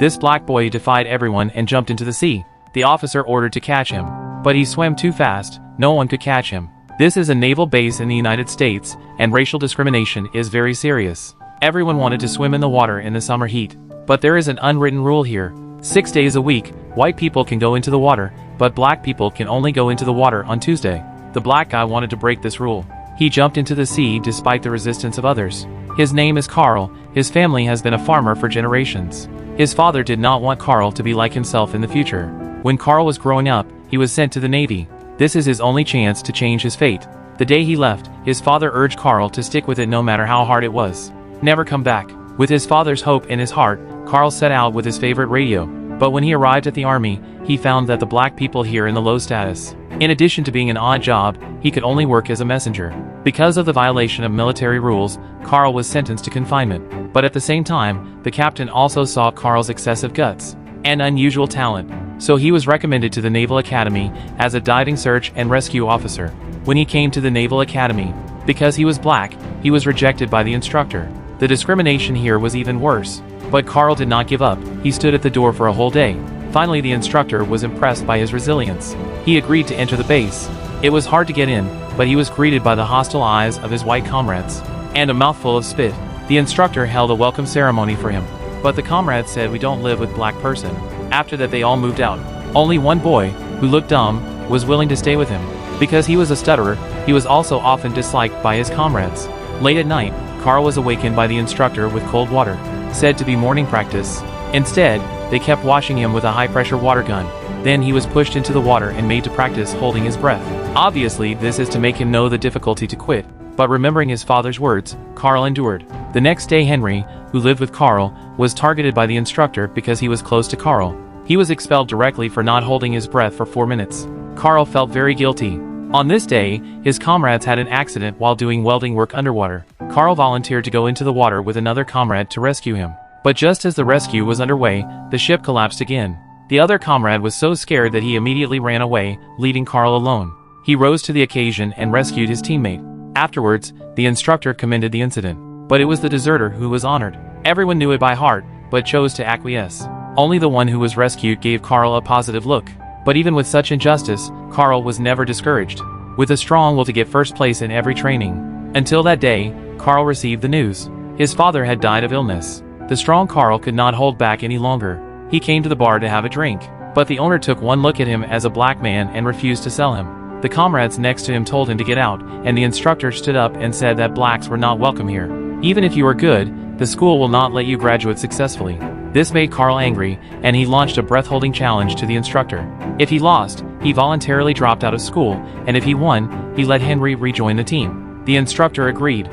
This black boy defied everyone and jumped into the sea. The officer ordered to catch him, but he swam too fast, no one could catch him. This is a naval base in the United States, and racial discrimination is very serious. Everyone wanted to swim in the water in the summer heat. But there is an unwritten rule here. 6 days a week, white people can go into the water, but black people can only go into the water on Tuesday. The black guy wanted to break this rule. He jumped into the sea despite the resistance of others. His name is Carl. His family has been a farmer for generations. His father did not want Carl to be like himself in the future. When Carl was growing up, he was sent to the Navy. This is his only chance to change his fate. The day he left, his father urged Carl to stick with it no matter how hard it was. Never come back. With his father's hope in his heart, Carl set out with his favorite radio. But when he arrived at the army, he found that the black people here in the low status. In addition to being an odd job, he could only work as a messenger. Because of the violation of military rules, Carl was sentenced to confinement. But at the same time, the captain also saw Carl's excessive guts and unusual talent. So he was recommended to the Naval Academy as a diving search and rescue officer. When he came to the Naval Academy, because he was black, he was rejected by the instructor. The discrimination here was even worse. But Carl did not give up. He stood at the door for a whole day. Finally, the instructor was impressed by his resilience. He agreed to enter the base. It was hard to get in, but he was greeted by the hostile eyes of his white comrades and a mouthful of spit. The instructor held a welcome ceremony for him, but the comrades said, "We don't live with black person." After that, they all moved out. Only one boy, who looked dumb, was willing to stay with him. Because he was a stutterer, he was also often disliked by his comrades. Late at night, Carl was awakened by the instructor with cold water, said to be morning practice. Instead, they kept washing him with a high-pressure water gun. Then he was pushed into the water and made to practice holding his breath. Obviously, this is to make him know the difficulty to quit. But remembering his father's words, Carl endured. The next day, Henry, who lived with Carl, was targeted by the instructor because he was close to Carl. He was expelled directly for not holding his breath for 4 minutes. Carl felt very guilty. On this day, his comrades had an accident while doing welding work underwater. Carl volunteered to go into the water with another comrade to rescue him. But just as the rescue was underway, the ship collapsed again. The other comrade was so scared that he immediately ran away, leaving Carl alone. He rose to the occasion and rescued his teammate. Afterwards, the instructor commended the incident. But it was the deserter who was honored. Everyone knew it by heart, but chose to acquiesce. Only the one who was rescued gave Carl a positive look. But even with such injustice, Carl was never discouraged. With a strong will to get first place in every training. Until that day, Carl received the news. His father had died of illness. The strong Carl could not hold back any longer. He came to the bar to have a drink. But the owner took one look at him as a black man and refused to sell him. The comrades next to him told him to get out, and the instructor stood up and said that blacks were not welcome here. Even if you are good, the school will not let you graduate successfully. This made Carl angry, and he launched a breath-holding challenge to the instructor. If he lost, he voluntarily dropped out of school, and if he won, he let Henry rejoin the team. The instructor agreed.